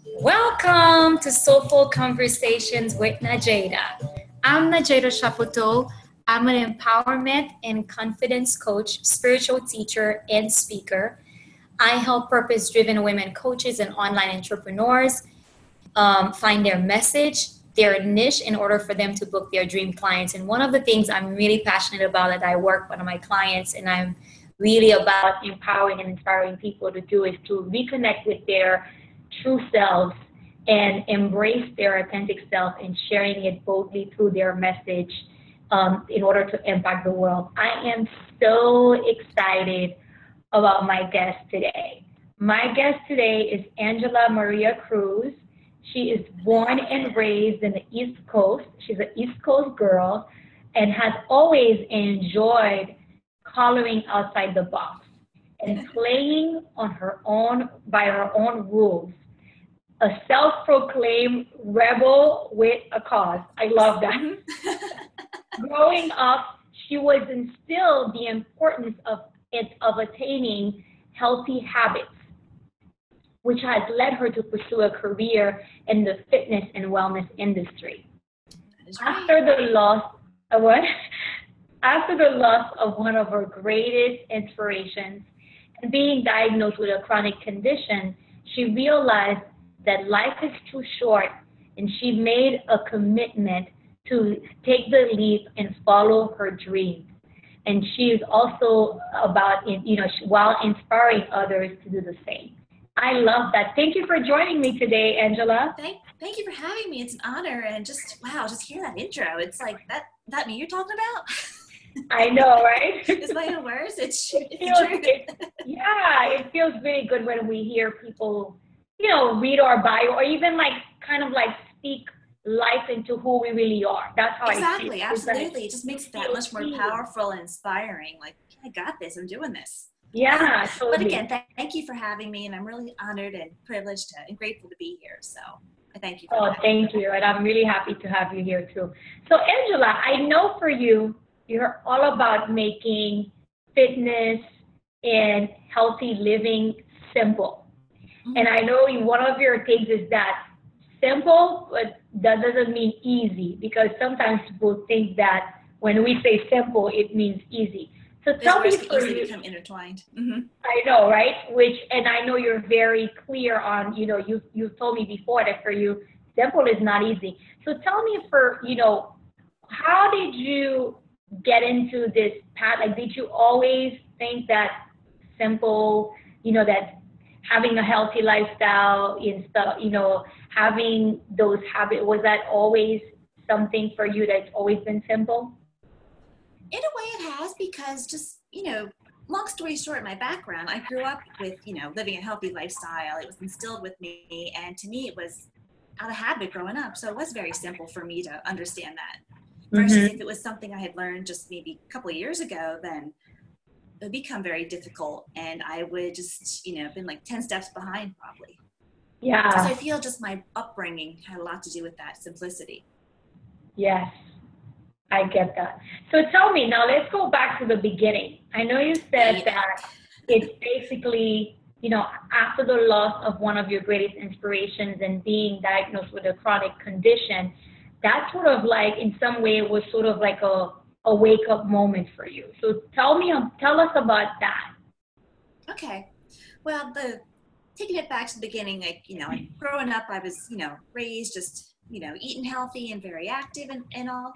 Welcome to Soulful Conversations with Nadjejda. I'm Nadjejda Chapoteau. I'm an empowerment and confidence coach, spiritual teacher, and speaker. I help purpose driven women coaches and online entrepreneurs find their message, their niche in order for them to book their dream clients. And one of the things I'm really passionate about that I work with one of my clients and I'm really about empowering and inspiring people to do is to reconnect with their true selves and embrace their authentic self and sharing it boldly through their message in order to impact the world. I am so excited about my guest today. My guest today is Angela Maria Cruz. She is born and raised in the East Coast. She's an East Coast girl and has always enjoyed coloring outside the box and playing on her own by her own rules. A self-proclaimed rebel with a cause. I love that. Growing up, she was instilled the importance of attaining healthy habits, which has led her to pursue a career in the fitness and wellness industry. After the loss of what? After the loss of one of her greatest inspirations and being diagnosed with a chronic condition, she realized that life is too short and she made a commitment to take the leap and follow her dreams. And she is also about, while inspiring others to do the same. I love that. Thank you for joining me today, Angela. Thank you for having me. It's an honor. And just hear that intro. It's like that me you're talking about? I know, right? It's my own words. It feels really good when we hear people, read our bio or even speak life into who we really are. That's how exactly, I feel. Absolutely. It just makes it that much more powerful and inspiring. Like, I got this. I'm doing this. Yeah. Totally. But again, thank you for having me, and I'm really honored and privileged and grateful to be here. So I thank you. Thank you, and I'm really happy to have you here too. So Angela, I know for you, you're all about making fitness and healthy living simple. Mm-hmm. And I know one of your things is that simple, but that doesn't mean easy, because sometimes people think that when we say simple, it means easy. So tell me, for you, become intertwined. Mm-hmm. I know, right? And I know you're very clear on, you've told me before that for you, simple is not easy. So tell me how did you get into this path? Like, did you always think that simple, that having a healthy lifestyle instead, having those habits, was that always something for you that's always been simple? In a way it has, because just, long story short, my background, I grew up with, living a healthy lifestyle. It was instilled with me. And to me, it was out of habit growing up. So it was very simple for me to understand that. Versus if it was something I had learned just maybe a couple of years ago, then it would become very difficult. And I would just, been like 10 steps behind probably. Yeah. So I feel just my upbringing had a lot to do with that simplicity. Yes. I get that. So tell me, now let's go back to the beginning. I know you said that it's basically, after the loss of one of your greatest inspirations and being diagnosed with a chronic condition, that sort of like, in some way, was sort of like a wake-up moment for you. So tell us about that. Okay. Well, taking it back to the beginning, growing up, I was, raised just, eating healthy and very active and all.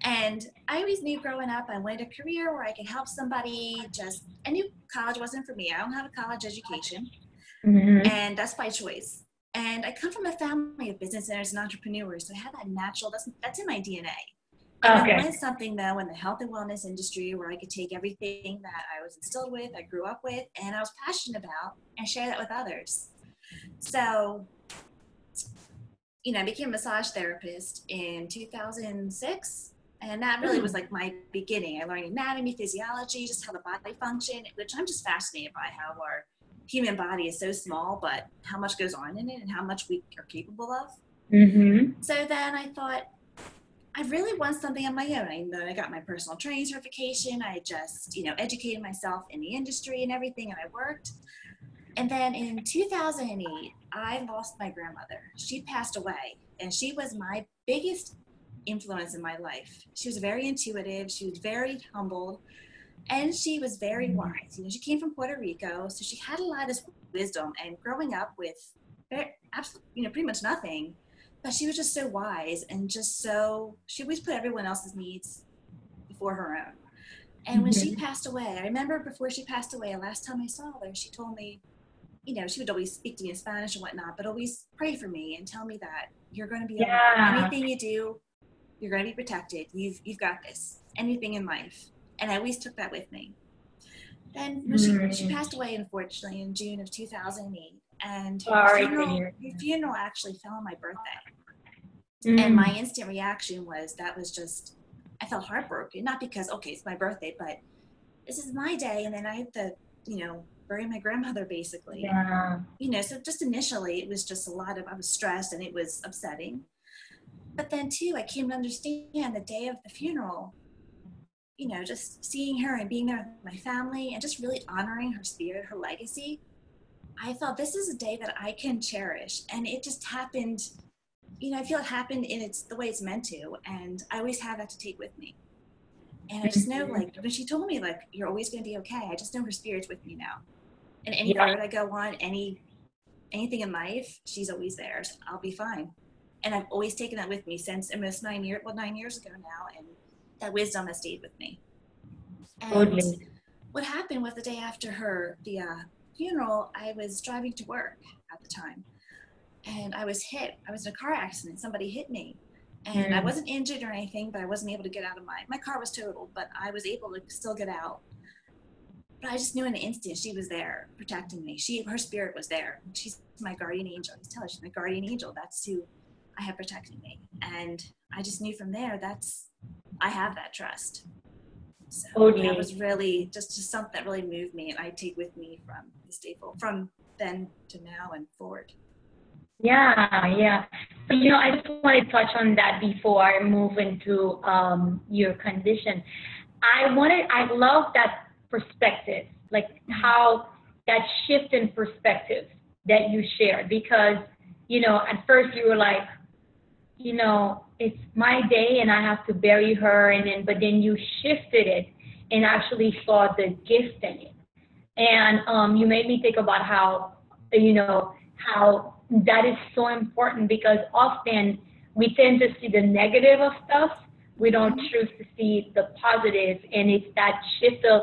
And I always knew growing up I wanted a career where I could help somebody. I knew college wasn't for me. I don't have a college education. Mm-hmm. And that's by choice. And I come from a family of business owners and entrepreneurs. So I have that natural, that's in my DNA. And I wanted something, though, in the health and wellness industry where I could take everything that I was instilled with, I grew up with, and I was passionate about, and share that with others. So, I became a massage therapist in 2006. And that really was like my beginning. I learned anatomy, physiology, just how the body functioned, which I'm just fascinated by, how our human body is so small, but how much goes on in it and how much we are capable of. Mm-hmm. So then I thought, I really want something on my own. I got my personal training certification. I just, educated myself in the industry and everything, and I worked. And then in 2008, I lost my grandmother. She passed away, and she was my biggest influence in my life. She was very intuitive, she was very humble, and she was very wise. You know, she came from Puerto Rico, so she had a lot of wisdom. And growing up with absolutely, you know, pretty much nothing, but she was just so wise and just so, she always put everyone else's needs before her own. And when she passed away, I remember before she passed away, last time I saw her, she told me, you know, she would always speak to me in Spanish and whatnot, but always pray for me and tell me that you're going to be all right. Anything you do, you're going to be protected. You've got this. Anything in life. And I always took that with me. Then when she passed away, unfortunately, in June of 2008, and her funeral actually fell on my birthday. And my instant reaction was, that was just, I felt heartbroken. Not because, okay, it's my birthday, but this is my day, and then I have to, you know, bury my grandmother, basically. Yeah. You know, so just initially, it was just a lot of, I was stressed and it was upsetting. But then too, I came to understand the day of the funeral, you know, just seeing her and being there with my family and just really honoring her spirit, her legacy. I thought, this is a day that I can cherish. And it just happened, you know, I feel it happened in it's the way it's meant to. And I always have that to take with me. And I just know, like, when she told me, like, you're always going to be okay, I just know her spirit's with me now. And any road I go on, anything in life, she's always there. So I'll be fine. And I've always taken that with me since almost 9 years ago now. And that wisdom has stayed with me. And what happened was the day after the funeral, I was driving to work at the time. And I was hit. I was in a car accident. Somebody hit me. And I wasn't injured or anything, but I wasn't able to get out of my car was totaled, but I was able to still get out. But I just knew in an instant she was there protecting me. Her spirit was there. She's my guardian angel. I tell her she's my guardian angel. That's who I have protecting me. And I just knew from there, I have that trust. So that was really just something that really moved me, and I take with me from this day forward, from then to now and forward. Yeah. So, you know, I just want to touch on that before I move into your condition. I love that perspective, like how that shift in perspective that you shared, because, you know, at first you were like, you know, it's my day and I have to bury her, but then you shifted it and actually saw the gift in it. And you made me think about how, you know, how that is so important, because often we tend to see the negative of stuff. We don't choose to see the positive, and it's that shift of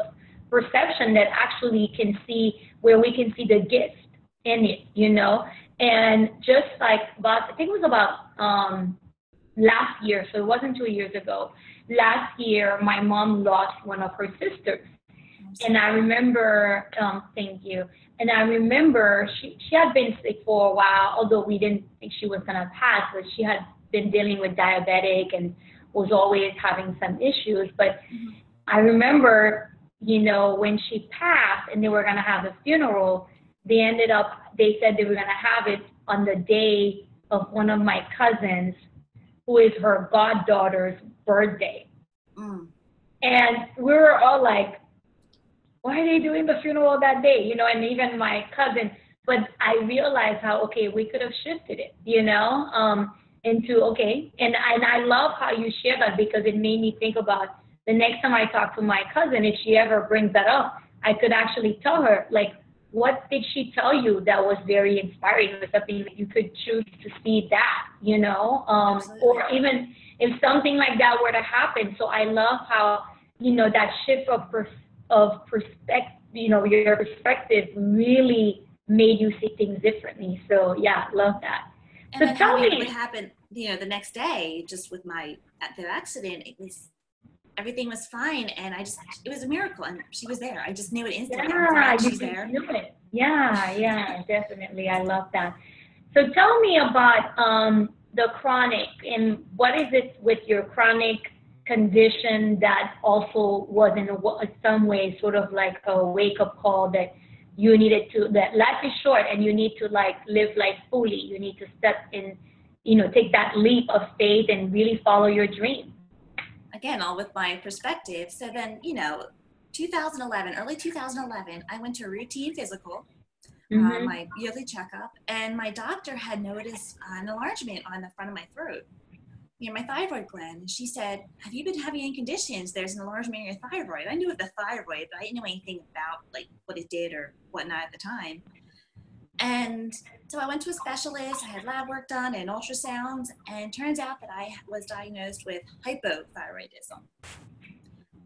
perception that actually can see where we can see the gift in it, you know. And just like I think it was about last year, so it wasn't 2 years ago. Last year, my mom lost one of her sisters. And I remember, thank you. And I remember she had been sick for a while, although we didn't think she was going to pass, but she had been dealing with diabetic and was always having some issues. But I remember, you know, when she passed and they were going to have a funeral, they said they were going to have it on the day of one of my cousins, who is her goddaughter's birthday. And we were all like, why are they doing the funeral that day? You know, and even my cousin, but I realized how, okay, we could have shifted it, you know, into, okay. And I love how you share that, because it made me think about the next time I talk to my cousin, if she ever brings that up, I could actually tell her, like, what did she tell you that was very inspiring, or something that you could choose to see that, you know, or even if something like that were to happen. So I love how, you know, that shift of perspective, you know, your perspective really made you see things differently. So yeah, love that. And so then tell me what happened, you know, the next day, just with the accident, everything was fine, and it was a miracle, and she was there. I just knew it instantly. Yeah, she's there. Knew it. Yeah, definitely. I love that. So tell me about the chronic, and what is it with your chronic condition that also was in some way sort of like a wake-up call that you needed to, that life is short and you need to like live life fully. You need to step in, you know, take that leap of faith and really follow your dream. Again, all with my perspective. So then, you know, early 2011, I went to a routine physical Mm-hmm. my yearly checkup, and my doctor had noticed an enlargement on the front of my throat, my thyroid gland. And she said, have you been having any conditions? There's an enlargement in your thyroid. I knew of the thyroid, but I didn't know anything about like what it did or whatnot at the time. And so I went to a specialist, I had lab work done and ultrasounds, and turns out that I was diagnosed with hypothyroidism.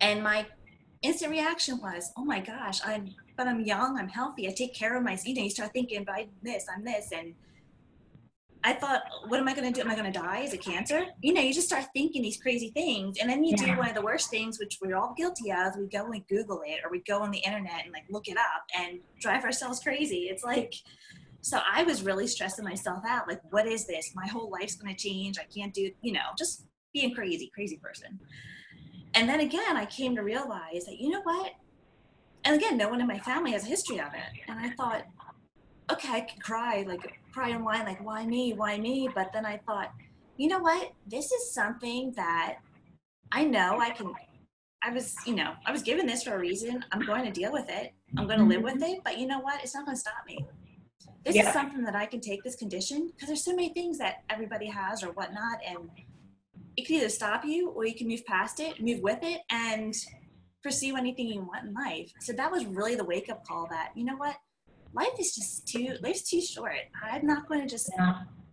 And my instant reaction was, oh my gosh, I'm young, I'm healthy, I take care of myself. You start thinking, but I'm this. And I thought, what am I going to do? Am I going to die? Is it cancer? You just start thinking these crazy things. And then you do one of the worst things, which we're all guilty of. We go and Google it, or we go on the internet and like look it up and drive ourselves crazy. It's like, so I was really stressing myself out. Like, what is this? My whole life's going to change. I can't do, just being crazy person. And then again, I came to realize that, you know what? And again, no one in my family has a history of it. And I thought, okay, I can cry and whine, like, why me? But then I thought, you know what? This is something that I know I was given this for a reason. I'm going to deal with it. I'm going to live with it. But you know what? It's not going to stop me. This is something that I can take, this condition, because there's so many things that everybody has or whatnot. And it can either stop you or you can move past it, move with it, and pursue anything you want in life. So that was really the wake-up call that, you know what? Life's too short. I'm not going to just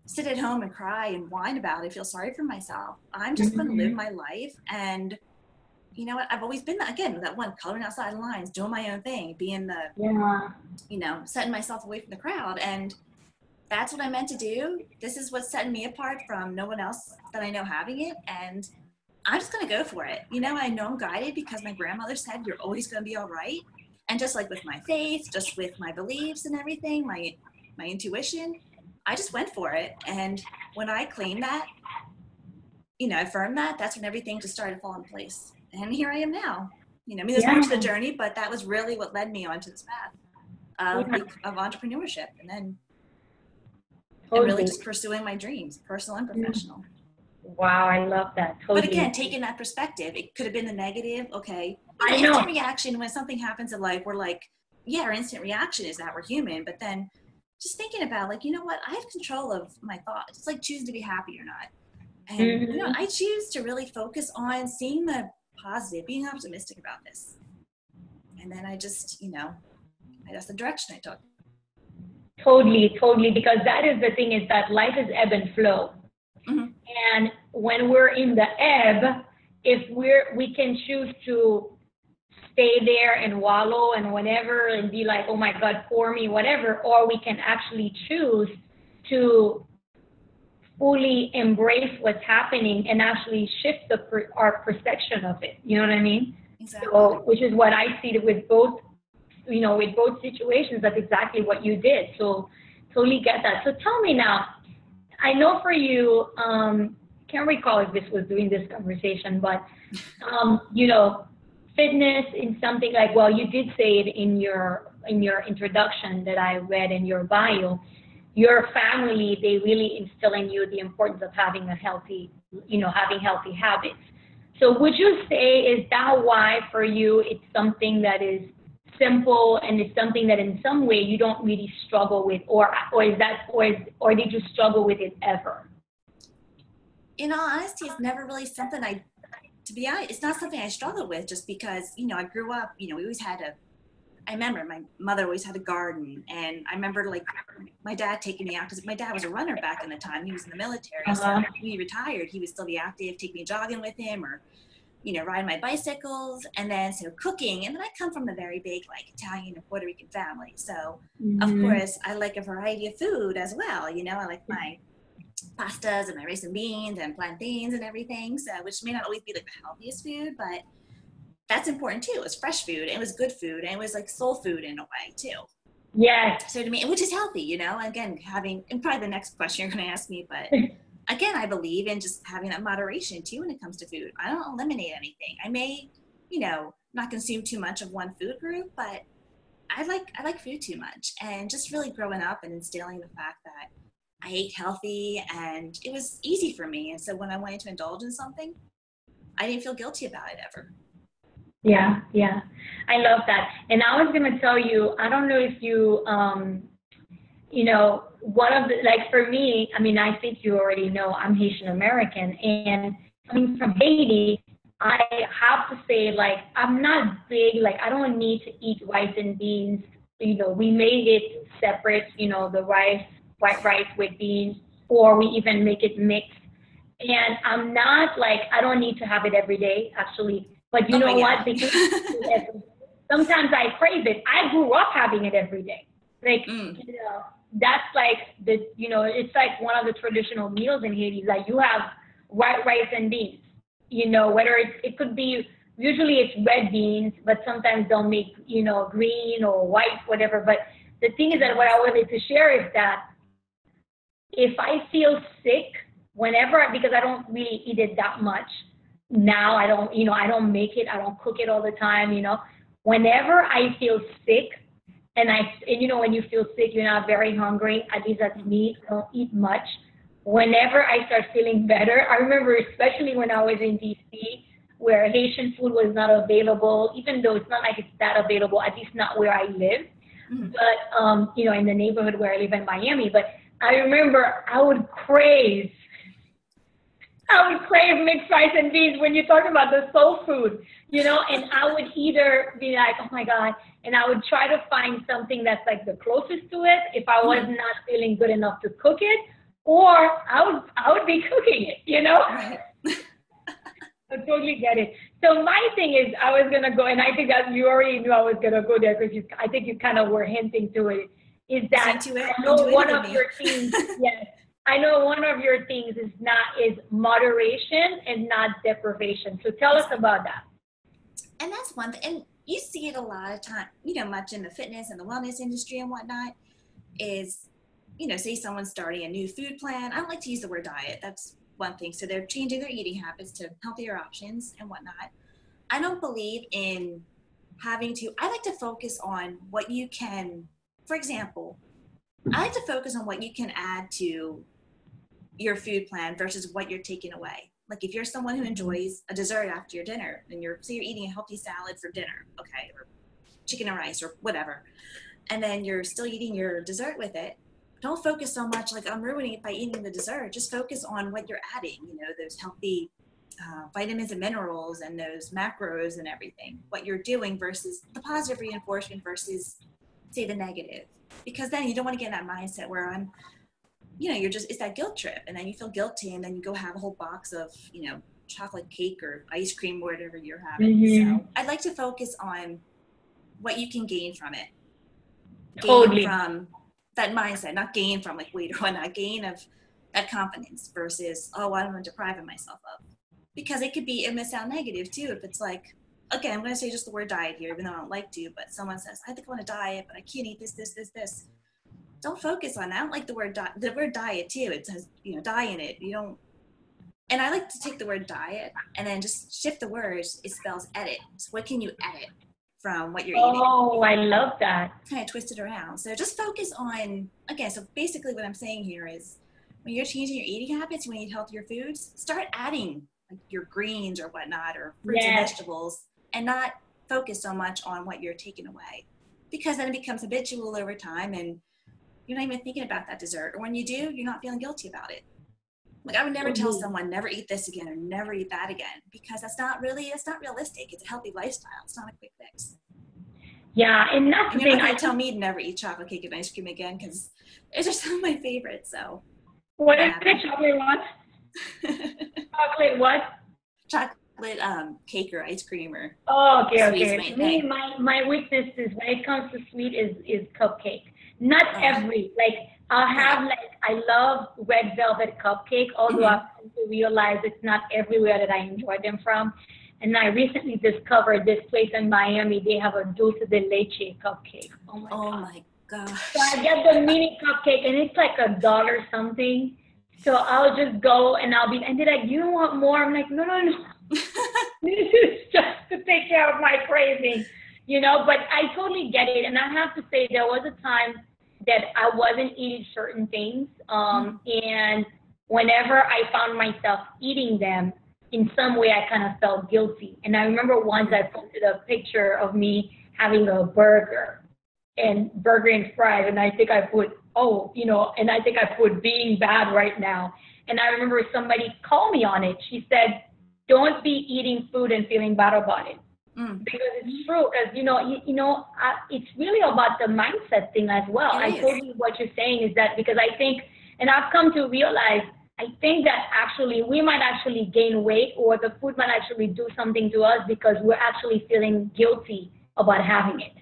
sit at home and cry and whine about it, feel sorry for myself. I'm just going to live my life. And you know what? I've always been that one, coloring outside lines, doing my own thing, being setting myself away from the crowd. And that's what I meant to do. This is what's setting me apart from no one else that I know having it. And I'm just going to go for it. I know I'm guided because my grandmother said, you're always going to be all right. And just like with my faith, just with my beliefs and everything, my intuition, I just went for it. And when I claimed that, affirmed that, that's when everything just started to fall in place. And here I am now. There's more to the journey, but that was really what led me onto this path of entrepreneurship. And then and really just pursuing my dreams, personal and professional. Wow, I love that. Totally. But again, taking that perspective, it could have been the negative. Okay. Instant reaction when something happens in life, we're like, our instant reaction is that we're human. But then just thinking about like, you know what? I have control of my thoughts. It's like choosing to be happy or not. And, I choose to really focus on seeing the positive, being optimistic about this. And then I just, that's the direction I took. Totally. Because that is the thing, is that life is ebb and flow. And when we're in the ebb, if we can choose to stay there and wallow and whatever and be like, oh my God, poor me, whatever, or we can actually choose to fully embrace what's happening and actually shift our perception of it. You know what I mean? Exactly. So, which is what I see with both, with both situations. That's exactly what you did. So totally get that. So tell me now, I know for you, can't recall if this was during this conversation, but, fitness in something like, well, you did say it in your introduction that I read in your bio, your family, they really instill in you the importance of having having healthy habits. So would you say, is that why for you it's something that is simple and it's something that in some way you don't really struggle with, or did you struggle with it ever? In all honesty, it's never really something to be honest, it's not something I struggled with, just because, I grew up, we always I remember my mother always had a garden, and I remember like my dad taking me out, because my dad was a runner back in the time. He was in the military. So when he retired, he would still be active, take me jogging with him, or, ride my bicycles, and then cooking. And then I come from a very big like Italian and Puerto Rican family. So of course I like a variety of food as well. I like my pastas and my rice and beans and plantains and everything. So, which may not always be like the healthiest food, but that's important too. It was fresh food, and it was good food, and it was like soul food in a way too. Yes. So to me, which is healthy, again, and probably the next question you're going to ask me, but again, I believe in just having that moderation too when it comes to food. I don't eliminate anything. I may, not consume too much of one food group, but I like food too much. And just really growing up and instilling the fact that I ate healthy and it was easy for me. And so when I wanted to indulge in something, I didn't feel guilty about it ever. Yeah. I love that. And I was going to tell you, I don't know if you one of the, like for me, I mean, I think you already know I'm Haitian American, and coming from Haiti, I have to say, like, I'm not big, like, I don't need to eat rice and beans. We made it separate, the rice, white rice with beans, or we even make it mixed. And I'm not like, I don't need to have it every day, actually. But you know what? Because sometimes I crave it. I grew up having it every day. Like, that's like it's like one of the traditional meals in Haiti. Like you have white rice and beans. Whether it could be, usually it's red beans, but sometimes they'll make, green or white, whatever. But the thing is that what I wanted to share is that if I feel sick, because I don't really eat it that much now, I don't make it, I don't cook it all the time, whenever I feel sick, and when you feel sick, you're not very hungry, at least that's me, I don't eat much. Whenever I start feeling better, I remember especially when I was in DC, where Haitian food was not available, even though it's not like it's that available, at least not where I live, but, in the neighborhood where I live in Miami. But I remember I would crave mixed rice and beans when you're talking about the soul food, and I would either be like, oh my God, and I would try to find something that's like the closest to it if I was not feeling good enough to cook it, or I would be cooking it, Right. I totally get it. So my thing is, I was going to go, and I think that you already knew I was going to go there because I think you kind of were hinting to it, is that I know one of your things, yes, I know one of your things is moderation and not deprivation. So tell us about that. And that's one thing, and you see it a lot of time, much in the fitness and the wellness industry and whatnot, is, say someone's starting a new food plan. I don't like to use the word diet. That's one thing. So they're changing their eating habits to healthier options and whatnot. I don't believe in I like to focus on what you can, for example, I like to focus on what you can add to your food plan versus what you're taking away. Like if you're someone who enjoys a dessert after your dinner and say you're eating a healthy salad for dinner, okay, or chicken and rice or whatever, and then you're still eating your dessert with it, don't focus so much like I'm ruining it by eating the dessert. Just focus on what you're adding, those healthy vitamins and minerals and those macros and everything, what you're doing versus the positive reinforcement versus say the negative, because then you don't want to get in that mindset where it's that guilt trip, and then you feel guilty, and then you go have a whole box of, chocolate cake or ice cream, or whatever you're having. So I'd like to focus on what you can gain from it. Gain from that mindset, not gain from like weight or whatnot, gain of that confidence versus, oh, I'm depriving myself of. Because it may sound negative too, if it's like, okay, I'm going to say just the word diet here, even though I don't like to, but someone says, I think I want a diet, but I can't eat this. Don't focus on that. I don't like the word diet too. It says, die in it. And I like to take the word diet and then just shift the words. It spells edit. So what can you edit from what you're eating? Oh, I love that. Kind of twist it around. So just focus on, so basically what I'm saying here is when you're changing your eating habits, when you eat healthier foods, start adding like your greens or whatnot, or fruits and vegetables, and not focus so much on what you're taking away, because then it becomes habitual over time and you're not even thinking about that dessert. Or when you do, you're not feeling guilty about it. Like I would never tell someone never eat this again or never eat that again, because it's not realistic. It's a healthy lifestyle. It's not a quick fix. Yeah, and that's the thing. You're not going to tell me to never eat chocolate cake and ice cream again, because it's just some of my favorites. So what is it? Chocolate what? Chocolate what? Chocolate cake or ice cream or okay. Me, my weakness is when it comes to sweet is cupcake. Not every, like I'll have I love red velvet cupcake, although I've come to realize it's not everywhere that I enjoy them from. And I recently discovered this place in Miami, they have a dulce de leche cupcake. Oh my gosh. So I get the mini cupcake and it's like $1 something. So I'll just go and and they're like, you don't want more? I'm like, no. This is just to take care of my craving, but I totally get it. And I have to say there was a time that I wasn't eating certain things. And whenever I found myself eating them, in some way I kind of felt guilty. And I remember once I posted a picture of me having a burger and fries, and I think I put oh, and I think I put being bad right now. And I remember somebody called me on it. She said, don't be eating food and feeling bad about it. Because it's true, because it's really about the mindset thing as well. I totally what you're saying is that, because I think, and I've come to realize, I think that actually we might actually gain weight, or the food might actually do something to us because we're actually feeling guilty about having it.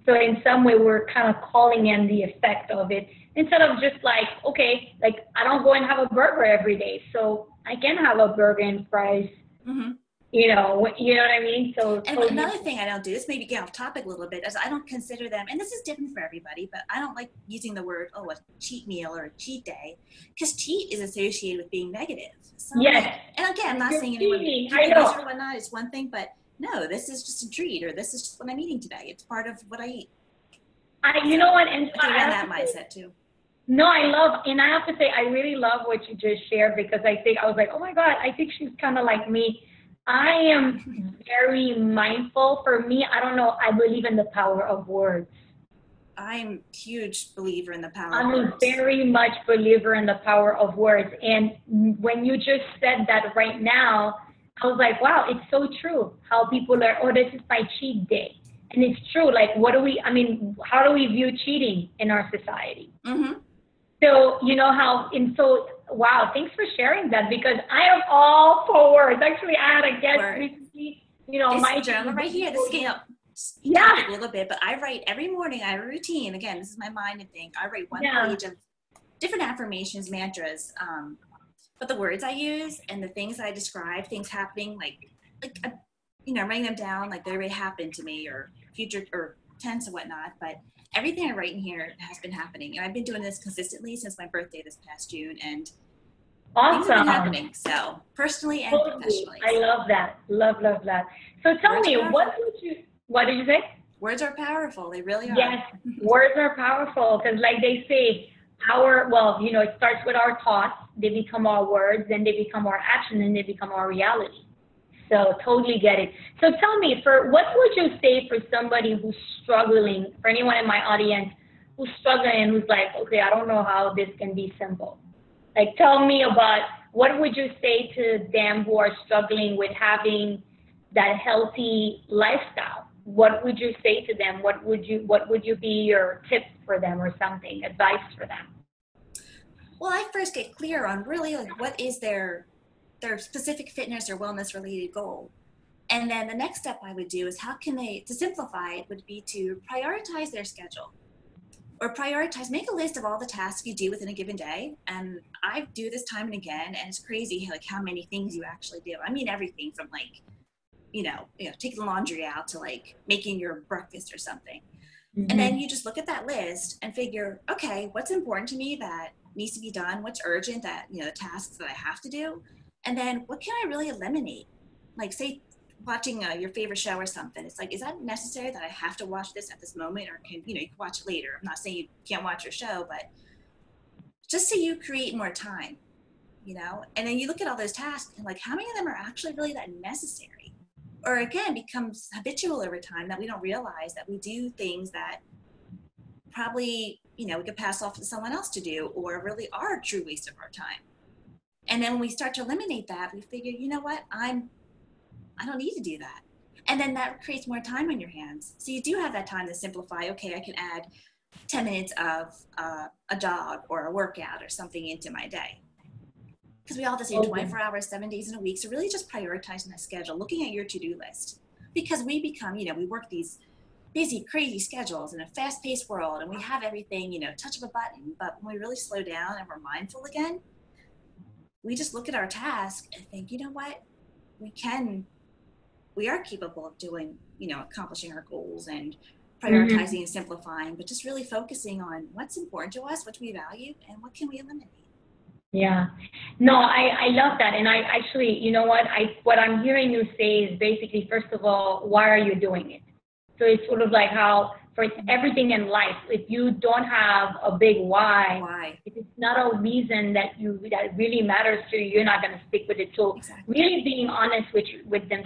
So in some way we're kind of calling in the effect of it, instead of just like, okay, like I don't go and have a burger every day, so I can have a burger and fries. You know what I mean? So and another thing I don't do, this maybe get off topic a little bit, is I don't consider them, and this is different for everybody, but I don't like using the word, a cheat meal or a cheat day, because cheat is associated with being negative. So yes. And again, I'm not saying anyone I know. or whatnot is one thing, but no, this is just a treat, or this is just what I'm eating today. It's part of what I eat. You know what? And I have that mindset too. No, and I have to say, I really love what you just shared, because I was like, oh my God, I think she's kind of like me. I am very mindful. For me, I don't know, I believe in the power of words. I'm a huge believer in the power of words. I'm a very much believer in the power of words. And when you just said that right now, I was like, wow, it's so true. How people are, oh, this is my cheat day. And it's true. Like, how do we view cheating in our society? So, wow, thanks for sharing that, because I am all for words. Actually, I had a guest recently, my journal right here, the scale. A little bit, but I write every morning. I have a routine. Again, this is my mind thing. I write one page of different affirmations, mantras, but the words I use and the things I describe, things happening, like writing them down, like they already happened to me, or future or tense and whatnot. But everything I write in here has been happening, and I've been doing this consistently since my birthday this past June, and things have been happening. So personally and professionally. I love that. Love that. So tell me, what did you say? Words are powerful. They really are. Yes, words are powerful, because like they say, it starts with our thoughts, they become our words, then they become our action, and they become our reality. So totally get it. So tell me, what would you say for somebody who's struggling, for anyone in my audience who's struggling, who's like, okay, I don't know how this can be simple. Like, tell me about, what would you say to them who are struggling with having that healthy lifestyle? What would you say to them? What would you be your tips for them, or something, advice for them? Well, I first get clear on really like what is their specific fitness or wellness related goal. And then the next step I would do is to simplify it, would be to prioritize their schedule, or make a list of all the tasks you do within a given day. And I do this time and again, and it's crazy like how many things you actually do. I mean, everything from like, taking the laundry out to like making your breakfast or something. And then you just look at that list and figure, okay, what's important to me that needs to be done? What's urgent that, the tasks that I have to do? And then what can I really eliminate? Like, say, watching your favorite show or something. It's like, is that necessary that I have to watch this at this moment? Or you can watch it later. I'm not saying you can't watch your show, but just so you create more time, And then you look at all those tasks and like, how many of them are actually really that necessary? Or again, becomes habitual over time that we don't realize that we do things that probably, we could pass off to someone else to do, or really are a true waste of our time. And then when we start to eliminate that, we figure, you know what, I don't need to do that. And then that creates more time on your hands. So you do have that time to simplify. Okay, I can add 10 minutes of a jog or a workout or something into my day. Because we all have the same 24 hours, 7 days in a week. So really just prioritizing that schedule, looking at your to-do list. Because we become, we work these busy, crazy schedules in a fast-paced world, and we have everything, touch of a button. But when we really slow down and we're mindful again, we just look at our task and think, you know what, we are capable of doing, accomplishing our goals and prioritizing and simplifying, but just really focusing on what's important to us, what we value, and what can we eliminate. Yeah. No, I love that. And I actually, what I'm hearing you say is basically, first of all, why are you doing it? So it's sort of like how for everything in life, if you don't have a big why, if it's not a reason that really matters to you, you're not going to stick with it. So really being honest with them,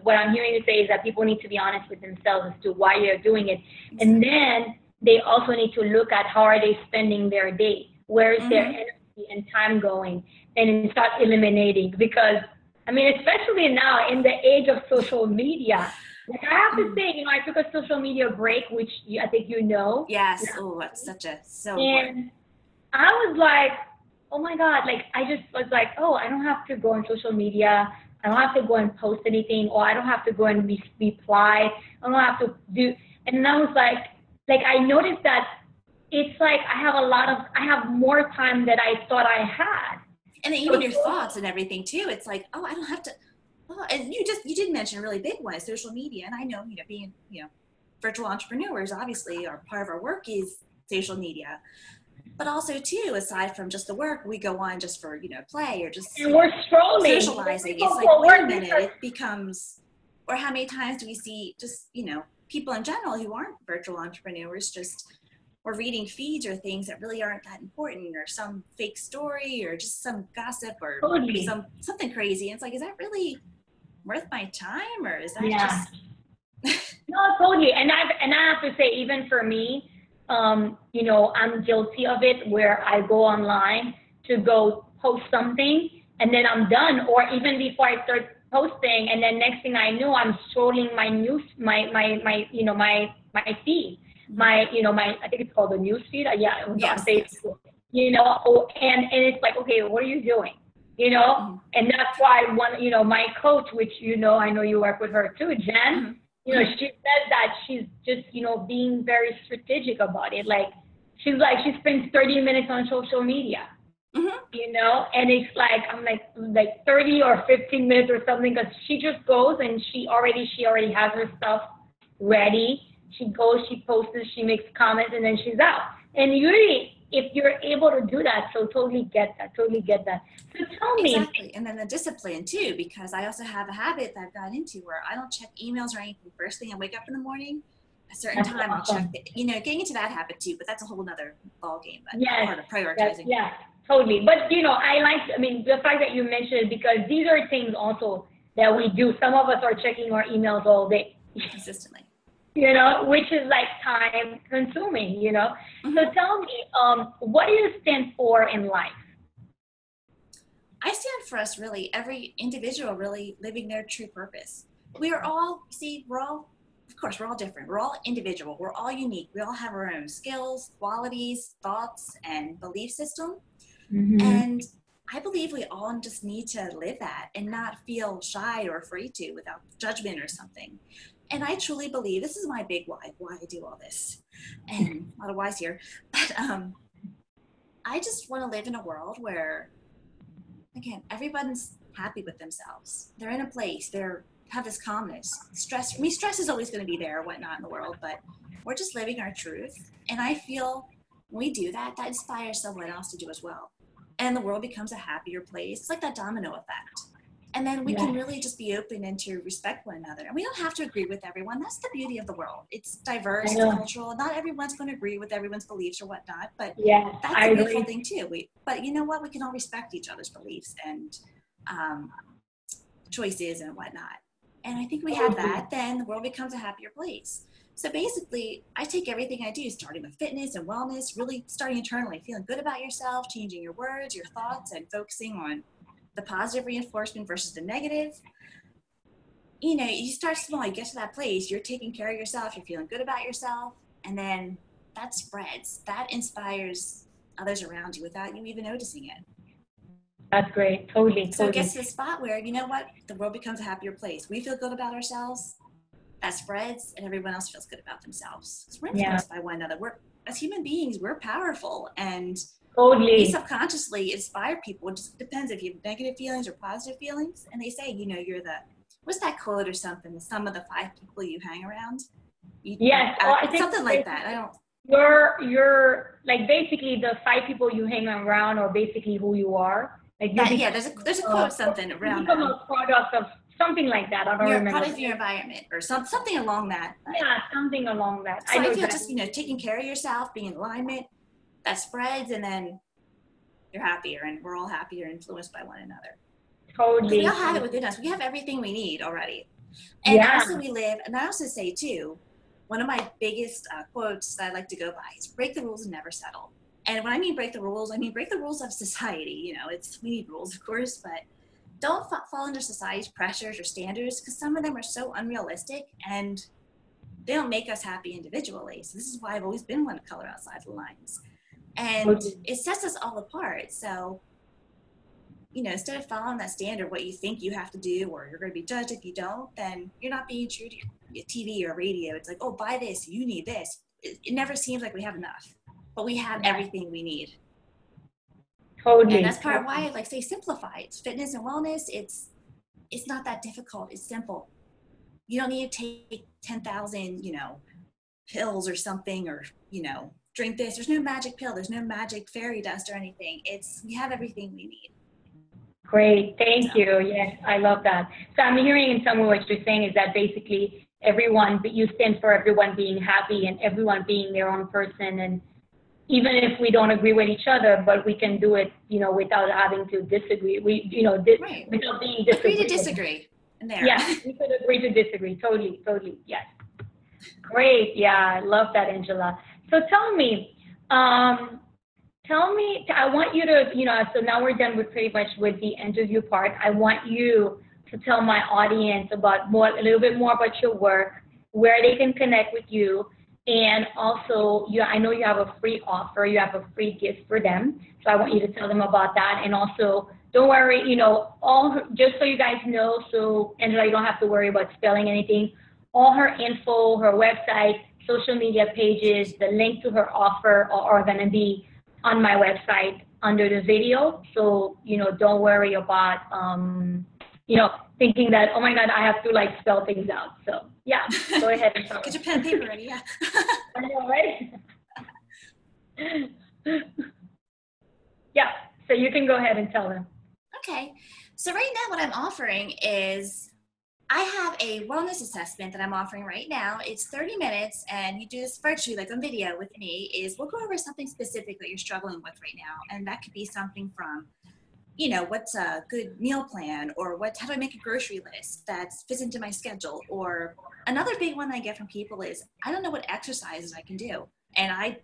what I'm hearing you say is that people need to be honest with themselves as to why you're doing it. And then they also need to look at how are they spending their day, where is their Mm-hmm. energy and time going, and start eliminating. Because I mean, especially now in the age of social media, like I have to say, I took a social media break, which I think you know. Yes. Oh, that's so important. And I was like, oh my God, like I just was like, oh, I don't have to go on social media. I don't have to go and post anything, or I don't have to go and reply. I don't have to do. And then I was like I noticed that it's like I have more time than I thought I had. And then even your thoughts and everything too. It's like, oh, I don't have to. Oh, and you did mention a really big one, social media. And I know, being, virtual entrepreneurs, obviously, our part of our work is social media. But also too, aside from just the work, we go on just for, play or just and we're scrolling, socializing. It's like, wait a minute, it becomes, or how many times do we see just, people in general who aren't virtual entrepreneurs just, or reading feeds or things that really aren't that important, or some fake story, or just some gossip, or totally. something crazy. And it's like, is that really worth my time, or is that just? No, totally. And I have to say, even for me, I'm guilty of it, where I go online to go post something and then I'm done, or even before I start posting, and then next thing I know, I'm scrolling my news, my feed, my I think it's called the news feed. Yeah, on Facebook. And it's like, okay, what are you doing? And that's why my coach, which I know you work with her too, Jen. She says that she's just being very strategic about it. Like she spends 30 minutes on social media. And it's like I'm like 30 or 15 minutes or something, because she just goes and she already has her stuff ready. She goes, she posts, she makes comments, and then she's out. And usually, if you're able to do that, so totally get that. So tell me. Exactly. And then the discipline too, because I also have a habit that I've gotten into where I don't check emails or anything first thing I wake up in the morning. A certain time I'll check getting into that habit too, but that's a whole nother ball game. Part of prioritizing. Yeah, totally. But the fact that you mentioned it, because these are things also that we do. Some of us are checking our emails all day. Consistently. Which is like time consuming, So tell me, what do you stand for in life? I stand for us, really, every individual really living their true purpose. We're all of course, we're all different. We're all individual. We're all unique. We all have our own skills, qualities, thoughts, and belief system. And I believe we all just need to live that and not feel shy or afraid to without judgment or something. And I truly believe, this is my big why I do all this. And a lot of whys here. But I just want to live in a world where, again, everyone's happy with themselves. They're in a place, have this calmness. Stress is always going to be there or whatnot in the world, but we're just living our truth. And I feel when we do that, that inspires someone else to do as well. And the world becomes a happier place. It's like that domino effect. And then we can really just be open and to respect one another. And we don't have to agree with everyone. That's the beauty of the world. It's diverse, it's cultural. Not everyone's going to agree with everyone's beliefs or whatnot, but that's a beautiful thing too. But you know what? We can all respect each other's beliefs and choices and whatnot. And I think we have that, then the world becomes a happier place. So basically, I take everything I do, starting with fitness and wellness, really starting internally, feeling good about yourself, changing your words, your thoughts, and focusing on the positive reinforcement versus the negative. You start small, you get to that place, you're taking care of yourself, you're feeling good about yourself, and then that spreads, that inspires others around you without you even noticing it. That's great. Totally. So it gets to the spot where, the world becomes a happier place. We feel good about ourselves, that spreads, and everyone else feels good about themselves. Because we're influenced by one another. As human beings, we're powerful, and we subconsciously inspire people. It just depends if you have negative feelings or positive feelings. And they say, you're what's that quote or something? The sum of the 5 people you hang around. I think something like that. I don't. You're like basically the 5 people you hang around, or basically who you are. There's a quote something around that. You become a product of something like that. I don't remember. You're a product of your environment, or something along that. Yeah, something along that. So I feel just taking care of yourself, being in alignment, that spreads, and then you're happier, and we're all happier, influenced by one another. Totally. We all have it within us. We have everything we need already. And also we live, and I also say too, one of my biggest quotes that I like to go by is break the rules and never settle. And when I mean break the rules, I mean break the rules of society. You know, we need rules, of course, but don't fall under society's pressures or standards, because some of them are so unrealistic and they don't make us happy individually. So this is why I've always been one to color outside the lines. And it sets us all apart. So, you know, instead of following that standard, what you think you have to do, or you're going to be judged if you don't, then you're not being true to your TV or radio. It's like, oh, buy this, you need this. It never seems like we have enough, but we have everything we need. Totally. And that's part of why I like say simplify. It's fitness and wellness. It's not that difficult. It's simple. You don't need to take 10,000, you know, pills or something, or, you know, drink this. There's no magic pill. There's no magic fairy dust or anything. We have everything we need. Great. Thank you. Yes, I love that. So I'm hearing in some way what you're saying is that basically everyone, you stand for everyone being happy and everyone being their own person. And even if we don't agree with each other, but we can do it, you know, without having to disagree. Without being disagreeable. Agree to disagree. There. Yeah, we could agree to disagree. Totally. Yes. Great. Yeah, I love that, Angela. So tell me, I want you to, you know, so now we're done with pretty much with the interview part. I want you to tell my audience about a little bit more about your work, where they can connect with you, and also, I know you have a free offer, you have a free gift for them. So I want you to tell them about that, and also, don't worry, you know, just so you guys know, so Angela, you don't have to worry about spelling anything. All her info, her website, social media pages, the link to her offer are going to be on my website under the video. So, you know, don't worry about, you know, thinking that, oh my God, I have to like spell things out. So yeah, go ahead and tell Get your pen and paper ready, yeah. I know, right? Yeah, so you can go ahead and tell them. Okay, so right now what I'm offering is I have a wellness assessment that I'm offering right now. It's 30 minutes, and you do this virtually, like on video with me. We'll go over something specific that you're struggling with right now, and that could be something from, you know, what's a good meal plan, or how do I make a grocery list that fits into my schedule, or another big one I get from people is I don't know what exercises I can do, and I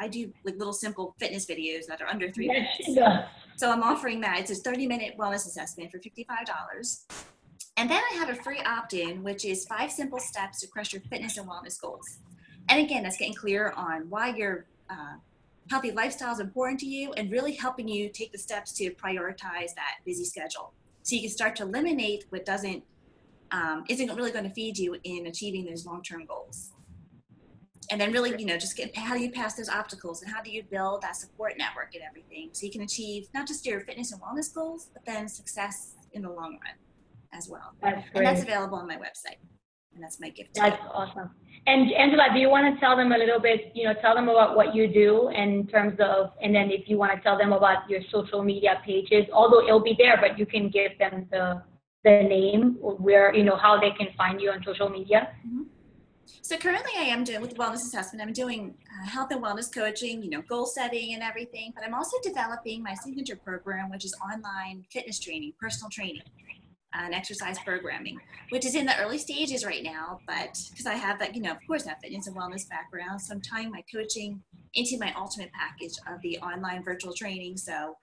do like little simple fitness videos that are under 3 minutes. Yeah. So I'm offering that. It's a 30-minute wellness assessment for $55. And then I have a free opt-in, which is 5 simple steps to crush your fitness and wellness goals. And again, that's getting clear on why your healthy lifestyle is important to you, and really helping you take the steps to prioritize that busy schedule. So you can start to eliminate what isn't really going to feed you in achieving those long-term goals. And then really, you know, just how do you pass those obstacles, and how do you build that support network and everything, so you can achieve not just your fitness and wellness goals, but then success in the long run as well. That's great. And that's available on my website. And that's my gift to you. That's awesome. And Angela, do you want to tell them a little bit, you know, tell them about what you do in terms of, and then if you want to tell them about your social media pages, although it'll be there, but you can give them the name, where, you know, how they can find you on social media. Mm-hmm. So currently I am doing, with the wellness assessment, I'm doing health and wellness coaching, you know, goal setting and everything, but I'm also developing my signature program, which is online fitness training, personal training, and exercise programming, which is in the early stages right now, but because I have that, you know, of course I have fitness and wellness background, so I'm tying my coaching into my ultimate package of the online virtual training. So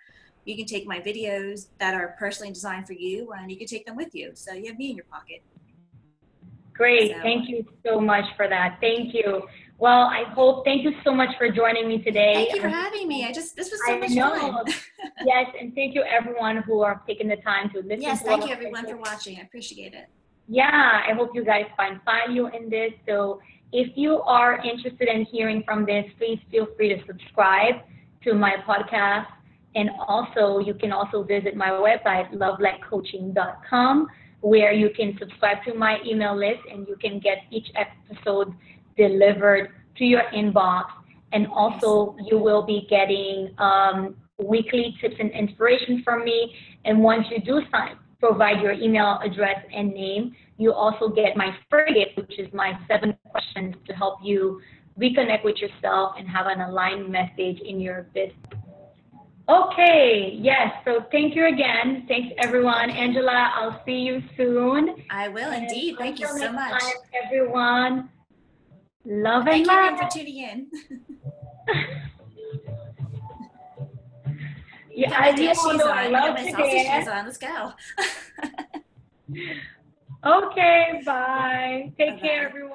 you can take my videos that are personally designed for you, and you can take them with you. So you have me in your pocket. Great. Thank you so much for that. Thank you. Well, thank you so much for joining me today. Thank you for having me. This was so much fun. Yes, and thank you everyone who are taking the time to listen. Yes, thank you everyone for watching. I appreciate it. Yeah, I hope you guys find value in this. So if you are interested in hearing from this, please feel free to subscribe to my podcast. And also, you can also visit my website, lovelightcoaching.com, where you can subscribe to my email list, and you can get each episode delivered to your inbox. And also, you will be getting weekly tips and inspiration from me. And once you do provide your email address and name, you also get my free gift, which is my 7 questions to help you reconnect with yourself and have an aligned message in your business. Okay, yes, so thank you again. Thanks, everyone. Angela, I'll see you soon. I will indeed. Thank you so much. Everyone. Love Thank and you light. again for tuning in. Yeah, Got my as you dance all shoes know, on. I I got love my to salsa shoes dance. on. Let's go. Okay, bye. Take care, Bye-bye. everyone.